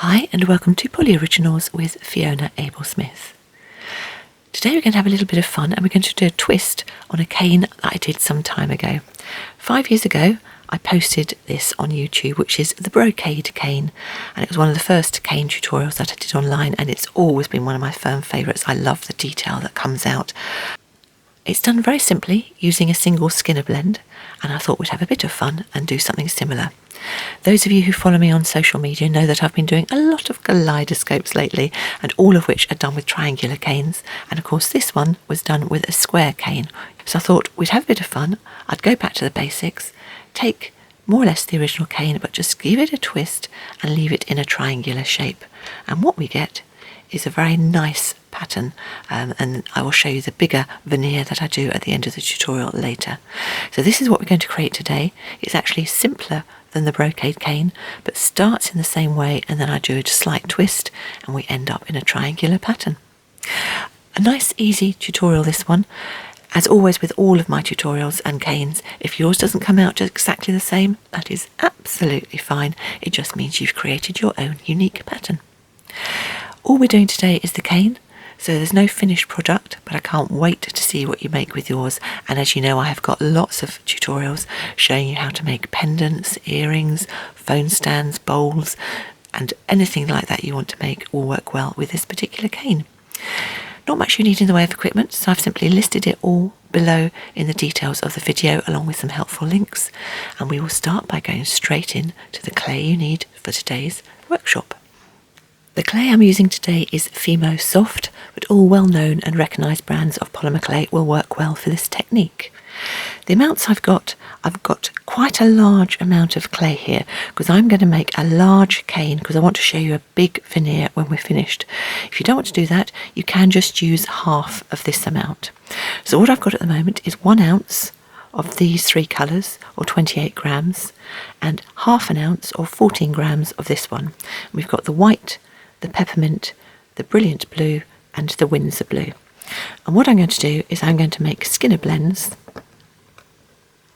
Hi and welcome to PolyOriginals with Fiona Abel-Smith. Today we're going to have a little bit of fun and we're going to do a twist on a cane that I did some time ago. 5 years ago I posted this on YouTube, which is the Brocade Cane, and it was one of the first cane tutorials that I did online, and it's always been one of my firm favourites. I love the detail that comes out. It's done very simply using a single skinner blend, and I thought we'd have a bit of fun and do something similar. Those of you who follow me on social media know that I've been doing a lot of kaleidoscopes lately, and all of which are done with triangular canes, and of course this one was done with a square cane. So I thought we'd have a bit of fun. I'd go back to the basics, take more or less the original cane, but just give it a twist and leave it in a triangular shape. And what we get is a very nice pattern, and I will show you the bigger veneer that I do at the end of the tutorial later. So this is what we're going to create today. It's actually simpler than the Brocade Cane, but starts in the same way, and then I do a slight twist and we end up in a triangular pattern. A nice easy tutorial, this one. As always with all of my tutorials and canes, if yours doesn't come out just exactly the same, that is absolutely fine. It just means you've created your own unique pattern. All we're doing today is the cane, so there's no finished product, but I can't wait to see what you make with yours. And as you know, I have got lots of tutorials showing you how to make pendants, earrings, phone stands, bowls, and anything like that you want to make will work well with this particular cane. Not much you need in the way of equipment, so I've simply listed it all below in the details of the video along with some helpful links, and we will start by going straight in to the clay you need for today's workshop. The clay I'm using today is FIMO Soft, but all well-known and recognised brands of polymer clay will work well for this technique. The amounts I've got quite a large amount of clay here because I'm going to make a large cane, because I want to show you a big veneer when we're finished. If you don't want to do that, you can just use half of this amount. So what I've got at the moment is 1 ounce of these 3 colours, or 28 grams, and half an ounce or 14 grams of this one. We've got the white, the peppermint, the brilliant blue, and the Windsor blue. And what I'm going to do is I'm going to make skinner blends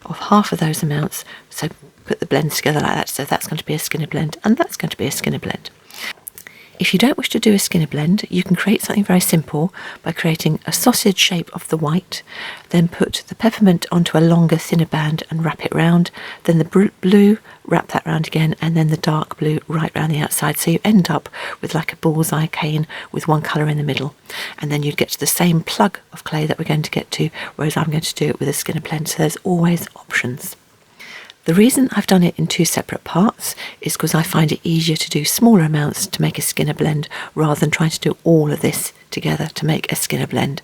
of half of those amounts. So put the blends together like that. So that's going to be a skinner blend, and that's going to be a skinner blend. If you don't wish to do a skinner blend, you can create something very simple by creating a sausage shape of the white, then put the peppermint onto a longer, thinner band and wrap it round, then the blue, wrap that round again, and then the dark blue right round the outside. So you end up with like a bullseye cane with one colour in the middle, and then you'd get to the same plug of clay that we're going to get to, whereas I'm going to do it with a skinner blend. So there's always options. The reason I've done it in 2 separate parts is because I find it easier to do smaller amounts to make a skinner blend rather than trying to do all of this together to make a skinner blend.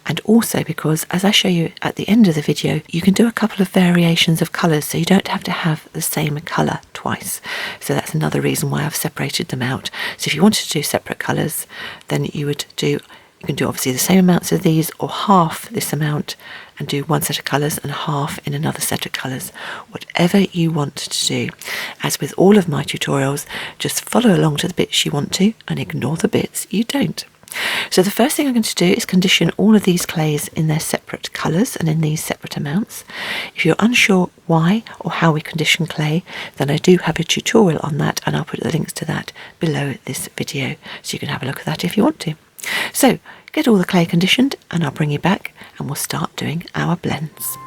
And also because, as I show you at the end of the video, you can do a couple of variations of colours, so you don't have to have the same colour twice. So that's another reason why I've separated them out. So if you wanted to do separate colours, then you can do obviously the same amounts of these, or half this amount, and do 1 set of colours and half in another set of colours. Whatever you want to do. As with all of my tutorials, just follow along to the bits you want to and ignore the bits you don't. So the first thing I'm going to do is condition all of these clays in their separate colours and in these separate amounts. If you're unsure why or how we condition clay, then I do have a tutorial on that, and I'll put the links to that below this video, so you can have a look at that if you want to. So get all the clay conditioned and I'll bring you back and we'll start doing our blends.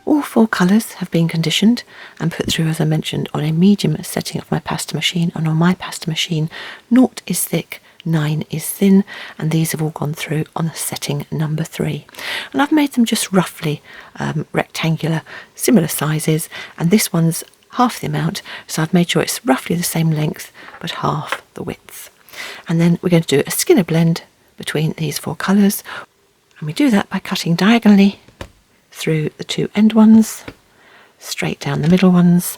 All 4 colours have been conditioned and put through, as I mentioned, on a medium setting of my pasta machine, and on my pasta machine 0 is thick, 9 is thin, and these have all gone through on setting number 3. And I've made them just roughly rectangular, similar sizes, and this one's half the amount, so I've made sure it's roughly the same length but half the width. And then we're going to do a skinner blend between these 4 colours, and we do that by cutting diagonally through the 2 end ones, straight down the middle ones,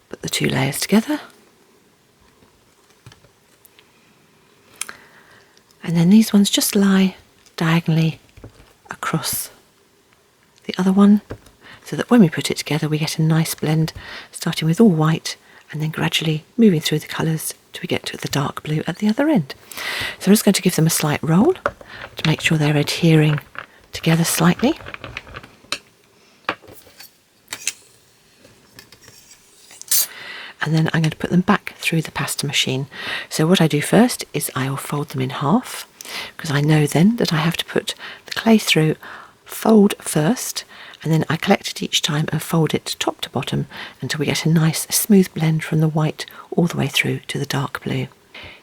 put the 2 layers together, and then these ones just lie diagonally across the other one, so that when we put it together we get a nice blend, starting with all white and then gradually moving through the colours till we get to the dark blue at the other end. So I'm just going to give them a slight roll to make sure they're adhering together slightly. And then I'm going to put them back through the pasta machine. So what I do first is I will fold them in half, because I know then that I have to put the clay through, fold first, and then I collect it each time and fold it top to bottom until we get a nice smooth blend from the white all the way through to the dark blue.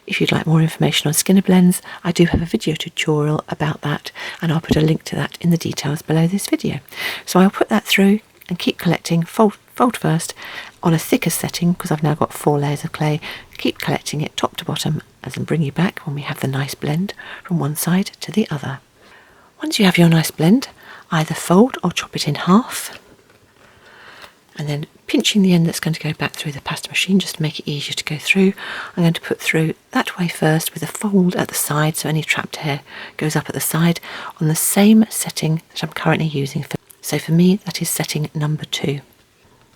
If you'd like more information on Skinner blends, I do have a video tutorial about that, and I'll put a link to that in the details below this video. So I'll put that through and keep collecting, fold first on a thicker setting, because I've now got 4 layers of clay. Keep collecting it top to bottom and then bring you back when we have the nice blend from one side to the other. Once you have your nice blend, either fold or chop it in half, and then pinching the end that's going to go back through the pasta machine just to make it easier to go through, I'm going to put through that way first with a fold at the side, so any trapped hair goes up at the side on the same setting that I'm currently using. So for me that is setting number 2.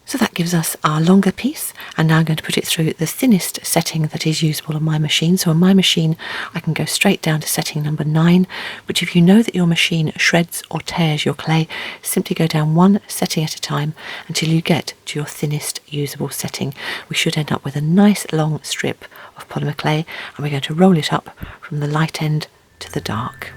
So that gives us our longer piece, and now I'm going to put it through the thinnest setting that is usable on my machine. So on my machine I can go straight down to setting number 9, which if you know that your machine shreds or tears your clay, simply go down one setting at a time until you get to your thinnest usable setting. We should end up with a nice long strip of polymer clay, and we're going to roll it up from the light end to the dark.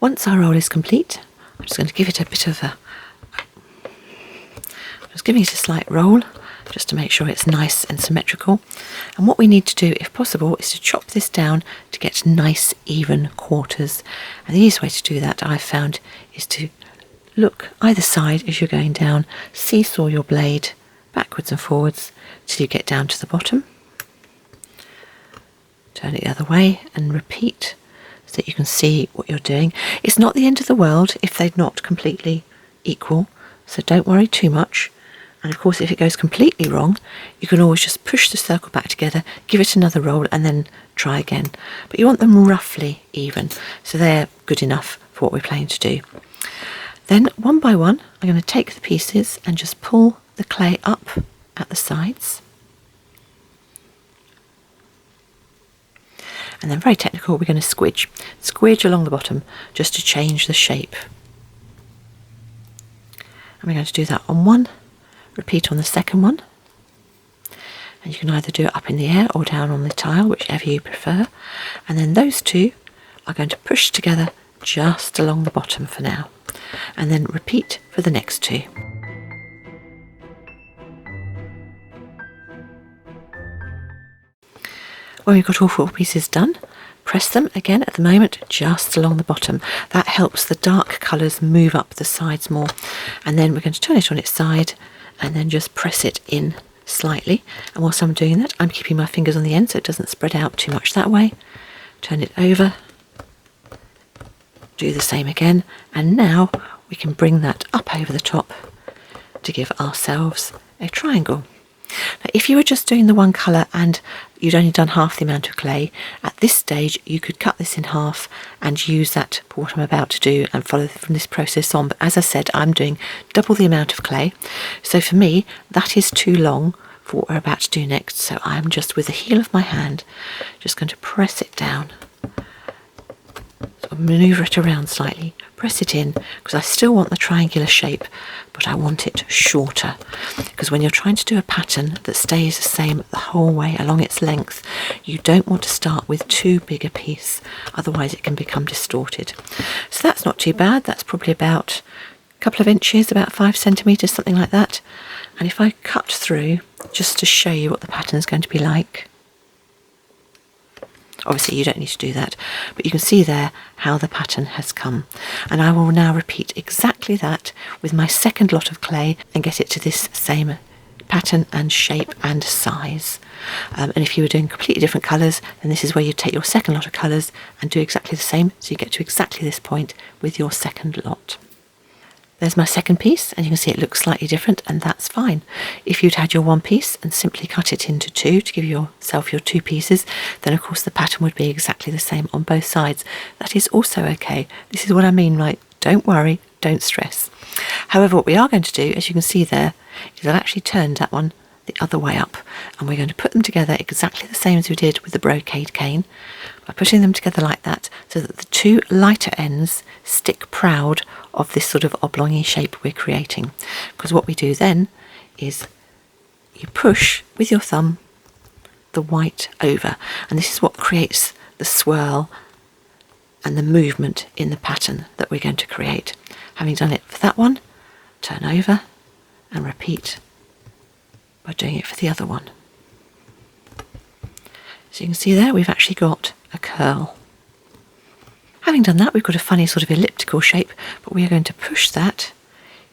Once our roll is complete, I'm just going to give it a bit of a, just giving it a slight roll just to make sure it's nice and symmetrical. And what we need to do, if possible, is to chop this down to get nice even quarters. And the easiest way to do that, I've found, is to look either side as you're going down, seesaw your blade backwards and forwards till you get down to the bottom. Turn it the other way and repeat, so that you can see what you're doing. It's not the end of the world if they're not completely equal, so don't worry too much. And of course if it goes completely wrong, you can always just push the circle back together, give it another roll and then try again. But you want them roughly even, so they're good enough for what we're planning to do. Then one by one I'm going to take the pieces and just pull the clay up at the sides. And then very technical, we're going to squidge along the bottom just to change the shape. And we're going to do that on one, repeat on the second one. And you can either do it up in the air or down on the tile, whichever you prefer. And then those two are going to push together just along the bottom for now. And then repeat for the next two. When we've got all 4 pieces done, press them again at the moment just along the bottom. That helps the dark colours move up the sides more. And then we're going to turn it on its side and then just press it in slightly. And whilst I'm doing that, I'm keeping my fingers on the end so it doesn't spread out too much that way. Turn it over, do the same again, and now we can bring that up over the top to give ourselves a triangle. Now, if you were just doing the one colour and you'd only done half the amount of clay, at this stage you could cut this in half and use that for what I'm about to do and follow from this process on. But as I said, I'm doing double the amount of clay, so for me that is too long for what we're about to do next. So I'm just, with the heel of my hand, just going to press it down, sort of manoeuvre it around slightly, press it in, because I still want the triangular shape, but I want it shorter, because when you're trying to do a pattern that stays the same the whole way along its length, you don't want to start with too big a piece, otherwise it can become distorted. So that's not too bad. That's probably about a couple of inches, about 5 centimetres, something like that. And if I cut through just to show you what the pattern is going to be like, obviously you don't need to do that, but you can see there how the pattern has come. And I will now repeat exactly that with my second lot of clay and get it to this same pattern and shape and size. And if you were doing completely different colours, then this is where you take your second lot of colours and do exactly the same, so you get to exactly this point with your second lot. There's my second piece, and you can see it looks slightly different, and that's fine. If you'd had your one piece and simply cut it into two to give yourself your two pieces, then of course the pattern would be exactly the same on both sides. That is also okay. This is what I mean, right? Don't worry, don't stress. However, what we are going to do, as you can see there, is I've actually turned that one the other way up, and we're going to put them together exactly the same as we did with the brocade cane, by putting them together like that so that the two lighter ends stick proud of this sort of oblongy shape we're creating. Because what we do then is you push with your thumb the white over, and this is what creates the swirl and the movement in the pattern that we're going to create. Having done it for that one, turn over and repeat by doing it for the other one. So you can see there we've actually got a curl. Having done that, we've got a funny sort of elliptical shape, but we are going to push that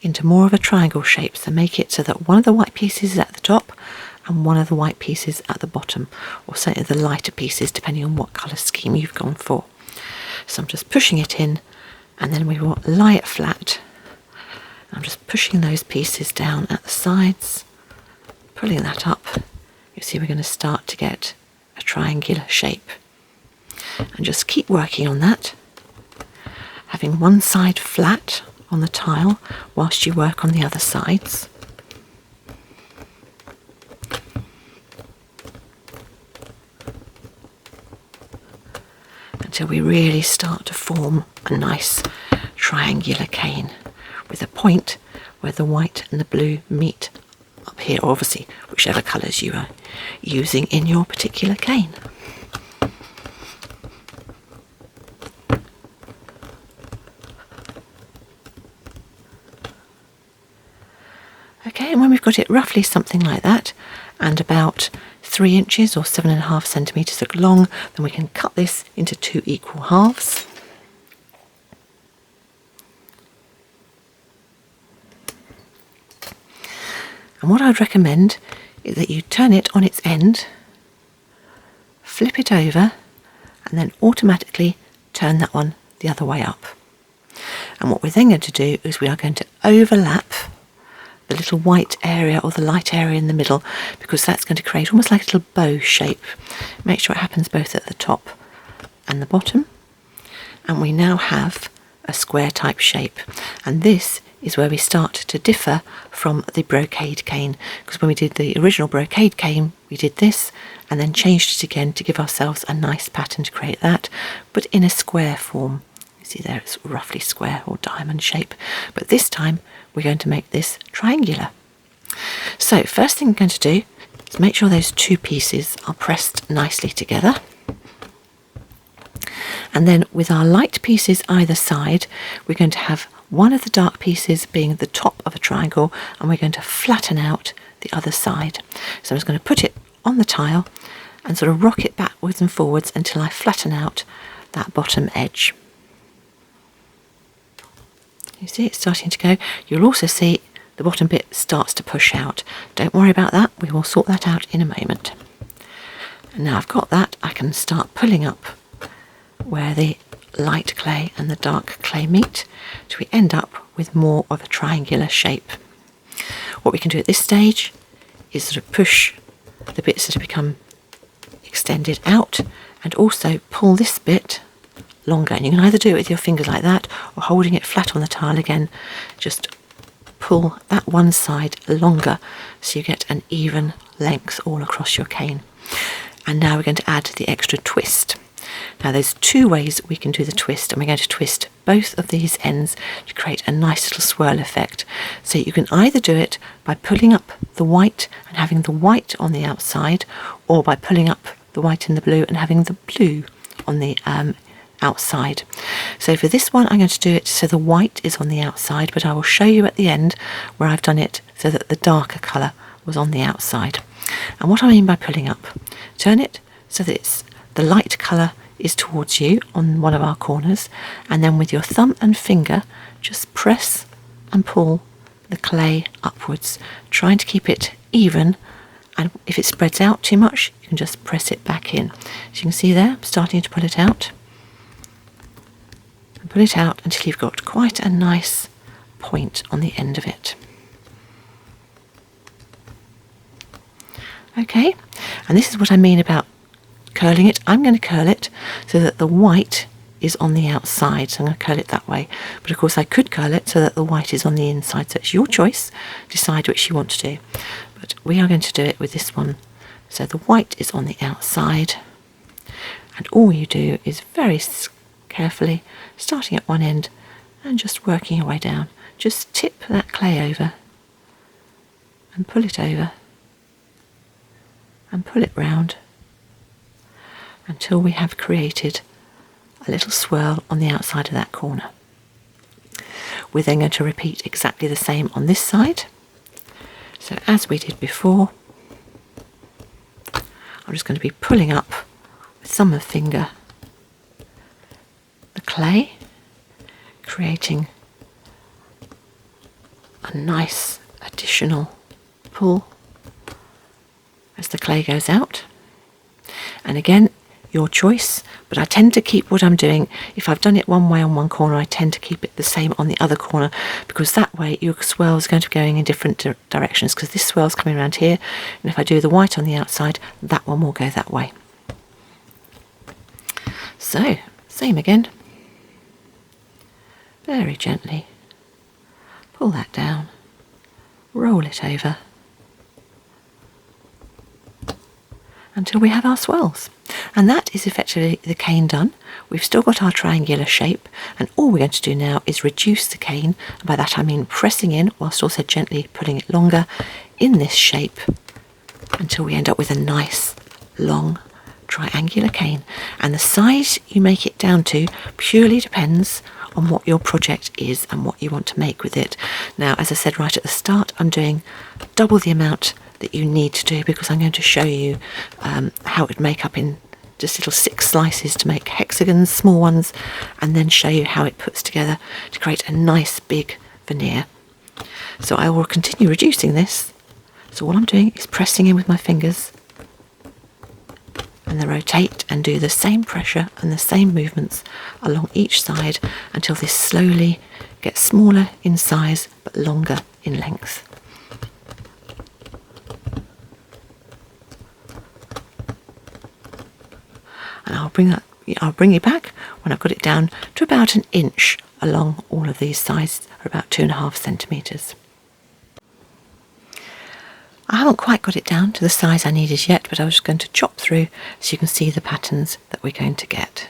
into more of a triangle shape, so make it so that one of the white pieces is at the top and one of the white pieces at the bottom, or certainly the lighter pieces depending on what colour scheme you've gone for. So I'm just pushing it in, and then we will lie it flat. I'm just pushing those pieces down at the sides, pulling that up. You see we're going to start to get a triangular shape. And just keep working on that, having one side flat on the tile whilst you work on the other sides. Until we really start to form a nice triangular cane with a point where the white and the blue meet up here, or obviously whichever colours you are using in your particular cane. Okay, and when we've got it roughly something like that, and about 3 inches or 7.5 centimetres long, then we can cut this into 2 equal halves. And what I'd recommend is that you turn it on its end, flip it over, and then automatically turn that one the other way up. And what we're then going to do is we are going to overlap the little white area or the light area in the middle, because that's going to create almost like a little bow shape. Make sure it happens both at the top and the bottom. And we now have a square type shape. And this is where we start to differ from the brocade cane, because when we did the original brocade cane, we did this and then changed it again to give ourselves a nice pattern to create that, but in a square form. You see there it's roughly square or diamond shape, but this time we're going to make this triangular. So first thing I'm going to do is make sure those two pieces are pressed nicely together. And then with our light pieces either side, we're going to have one of the dark pieces being the top of a triangle, and we're going to flatten out the other side. So I'm just going to put it on the tile and sort of rock it backwards and forwards until I flatten out that bottom edge. You see it's starting to go. You'll also see the bottom bit starts to push out. Don't worry about that, we will sort that out in a moment. And now I've got that, I can start pulling up where the light clay and the dark clay meet, so we end up with more of a triangular shape. What we can do at this stage is sort of push the bits that have become extended out, and also pull this bit longer. And you can either do it with your fingers like that, or holding it flat on the tile again, just pull that one side longer so you get an even length all across your cane. And now we're going to add the extra twist. Now there's two ways we can do the twist, and we're going to twist both of these ends to create a nice little swirl effect. So you can either do it by pulling up the white and having the white on the outside, or by pulling up the white and the blue and having the blue on the outside. So for this one I'm going to do it so the white is on the outside, but I will show you at the end where I've done it so that the darker colour was on the outside. And what I mean by pulling up, turn it so that it's the light colour is towards you on one of our corners, and then with your thumb and finger just press and pull the clay upwards, trying to keep it even, and if it spreads out too much you can just press it back in. As you can see there, I'm starting to pull it out, and pull it out until you've got quite a nice point on the end of it. Okay, and this is what I mean about curling it. I'm going to curl it so that the white is on the outside, so I'm going to curl it that way. But of course I could curl it so that the white is on the inside, so it's your choice. Decide which you want to do. But we are going to do it with this one. So the white is on the outside, and all you do is very carefully, starting at one end and just working your way down, just tip that clay over and pull it over and pull it round until we have created a little swirl on the outside of that corner. We're then going to repeat exactly the same on this side. So as we did before, I'm just going to be pulling up with thumb and finger the clay, creating a nice additional pull as the clay goes out. And again, your choice, but I tend to keep what I'm doing. If I've done it one way on one corner, I tend to keep it the same on the other corner, because that way your swirl is going to be going in different directions, because this swirl is coming around here, and if I do the white on the outside, that one will go that way. So, same again. Very gently pull that down, roll it over until we have our swirls. And that is effectively the cane done. We've still got our triangular shape, and all we're going to do now is reduce the cane, and by that I mean pressing in whilst also gently pulling it longer in this shape until we end up with a nice long triangular cane. And the size you make it down to purely depends on what your project is and what you want to make with it. Now, as I said right at the start, I'm doing double the amount that you need to do, because I'm going to show you how it would make up in just little 6 slices to make hexagons, small ones, and then show you how it puts together to create a nice big veneer. So I will continue reducing this. So all I'm doing is pressing in with my fingers and then rotate and do the same pressure and the same movements along each side until this slowly gets smaller in size but longer in length. And I'll bring it back when I've got it down to about 1 inch along all of these sides, or about 2.5 centimetres. I haven't quite got it down to the size I needed yet, but I was just going to chop through so you can see the patterns that we're going to get.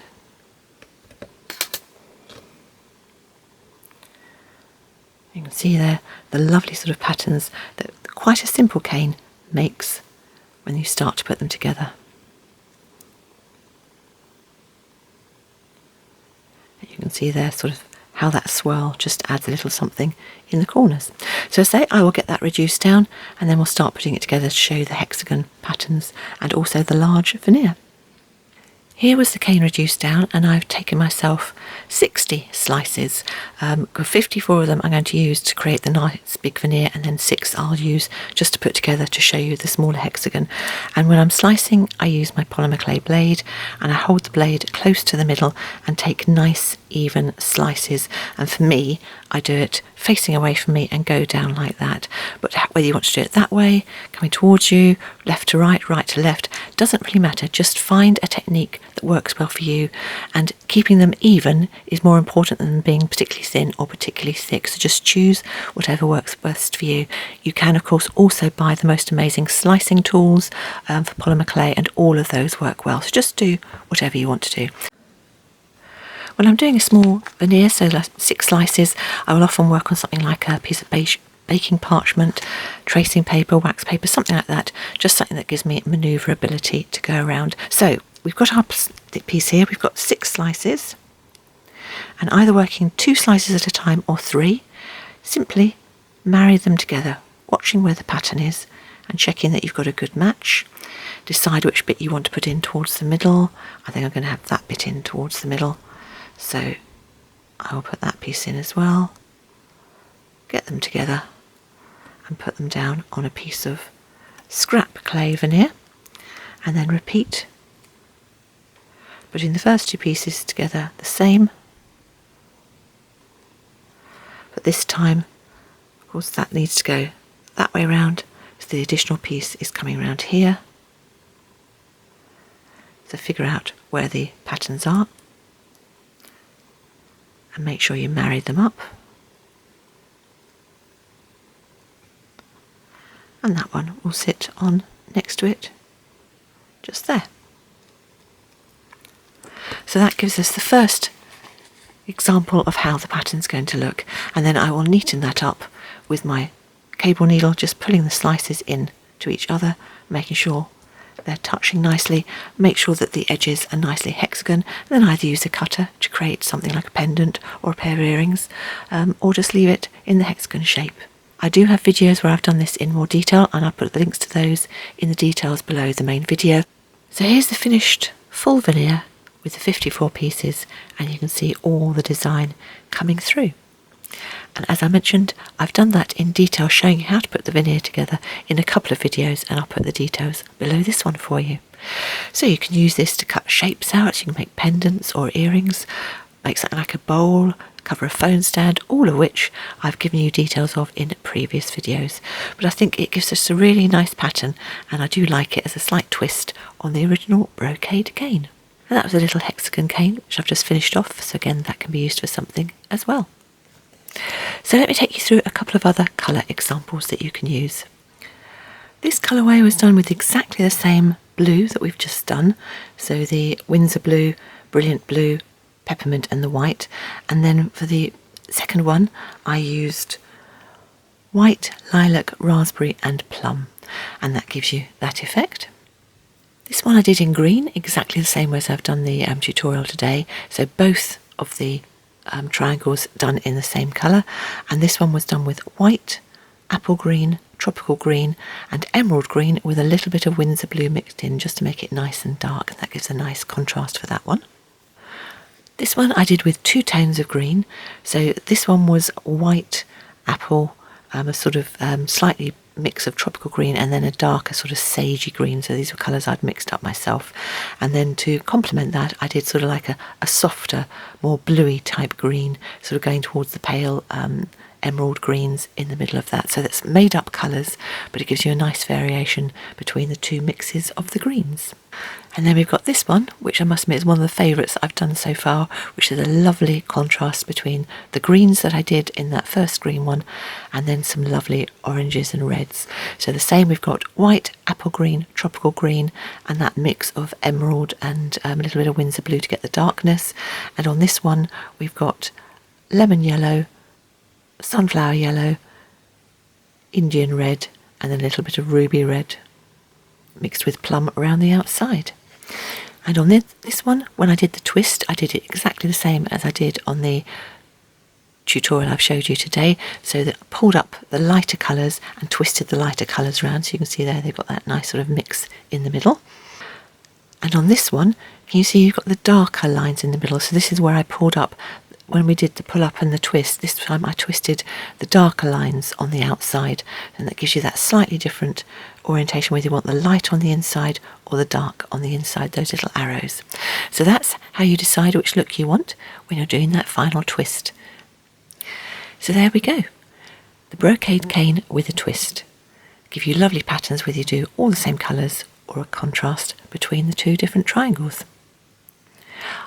You can see there the lovely sort of patterns that quite a simple cane makes when you start to put them together. You can see there sort of how that swirl just adds a little something in the corners. So as I say, I will get that reduced down, and then we'll start putting it together to show you the hexagon patterns and also the large veneer. Here was the cane reduced down, and I've taken myself 60 slices. 54 of them I'm going to use to create the nice big veneer, and then 6 I'll use just to put together to show you the smaller hexagon. And when I'm slicing, I use my polymer clay blade, and I hold the blade close to the middle and take nice even slices. And for me, I do it facing away from me and go down like that. But whether you want to do it that way, coming towards you, left to right, right to left, doesn't really matter. Just find a technique that works well for you, and keeping them even is more important than being particularly thin or particularly thick. So just choose whatever works best for you. You can of course also buy the most amazing slicing tools for polymer clay, and all of those work well. So just do whatever you want to do. When I'm doing a small veneer, so like 6 slices, I will often work on something like a piece of baking parchment, tracing paper, wax paper, something like that, just something that gives me manoeuvrability to go around. So we've got our piece here, we've got 6 slices, and either working 2 slices at a time or 3, simply marry them together, watching where the pattern is and checking that you've got a good match. Decide which bit you want to put in towards the middle. I think I'm going to have that bit in towards the middle, so I'll put that piece in as well. Get them together and put them down on a piece of scrap clay veneer, and then repeat, putting the first 2 pieces together the same, put this time, of course, that needs to go that way around, so the additional piece is coming around here. So figure out where the patterns are and make sure you marry them up. And that one will sit on next to it, just there. So that gives us the first example of how the pattern's going to look, and then I will neaten that up with my cable needle, just pulling the slices in to each other, making sure they're touching nicely. Make sure that the edges are nicely hexagon, and then either use a cutter to create something like a pendant or a pair of earrings, or just leave it in the hexagon shape. I do have videos where I've done this in more detail, and I'll put the links to those in the details below the main video. So here's the finished full veneer with the 54 pieces, and you can see all the design coming through. And as I mentioned, I've done that in detail, showing you how to put the veneer together in a couple of videos, and I'll put the details below this one for you. So you can use this to cut shapes out. You can make pendants or earrings, make something like a bowl, cover a phone stand, all of which I've given you details of in previous videos. But I think it gives us a really nice pattern, and I do like it as a slight twist on the original Brocade cane. And that was a little hexagon cane, which I've just finished off, so again that can be used for something as well. So let me take you through a couple of other colour examples that you can use. This colourway was done with exactly the same blue that we've just done, so the Windsor blue, brilliant blue, peppermint and the white, and then for the second one I used white, lilac, raspberry and plum, and that gives you that effect. This one I did in green, exactly the same way as I've done the tutorial today, so both of the triangles done in the same colour, and this one was done with white, apple green, tropical green and emerald green with a little bit of Windsor blue mixed in, just to make it nice and dark, and that gives a nice contrast for that one. This one I did with 2 tones of green, so this one was white, apple, a sort of slightly mix of tropical green, and then a darker sort of sagey green, so these were colours I'd mixed up myself. And then to complement that I did sort of like a softer, more bluey type green, sort of going towards the pale emerald greens in the middle of that. So that's made up colours, but it gives you a nice variation between the two mixes of the greens. And then we've got this one, which I must admit is one of the favourites that I've done so far, which is a lovely contrast between the greens that I did in that first green one and then some lovely oranges and reds. So the same, we've got white, apple green, tropical green and that mix of emerald and a little bit of Windsor blue to get the darkness. And on this one we've got lemon yellow, sunflower yellow, Indian red and a little bit of ruby red mixed with plum around the outside. And on this one, when I did the twist, I did it exactly the same as I did on the tutorial I've showed you today, so that I pulled up the lighter colours and twisted the lighter colours around, so you can see there they've got that nice sort of mix in the middle. And on this one, can you see you've got the darker lines in the middle, so this is where I pulled up. When we did the pull up and the twist, this time I twisted the darker lines on the outside, and that gives you that slightly different orientation, whether you want the light on the inside or the dark on the inside, those little arrows. So that's how you decide which look you want when you're doing that final twist. So there we go, the Brocade cane with a twist. Give you lovely patterns whether you do all the same colours or a contrast between the two different triangles.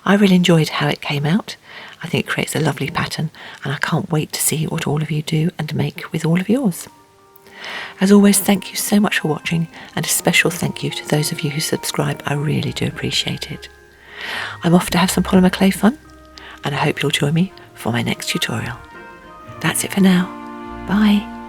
I really enjoyed how it came out. I think it creates a lovely pattern, and I can't wait to see what all of you do and make with all of yours. As always, thank you so much for watching, and a special thank you to those of you who subscribe. I really do appreciate it. I'm off to have some polymer clay fun, and I hope you'll join me for my next tutorial. That's it for now. Bye.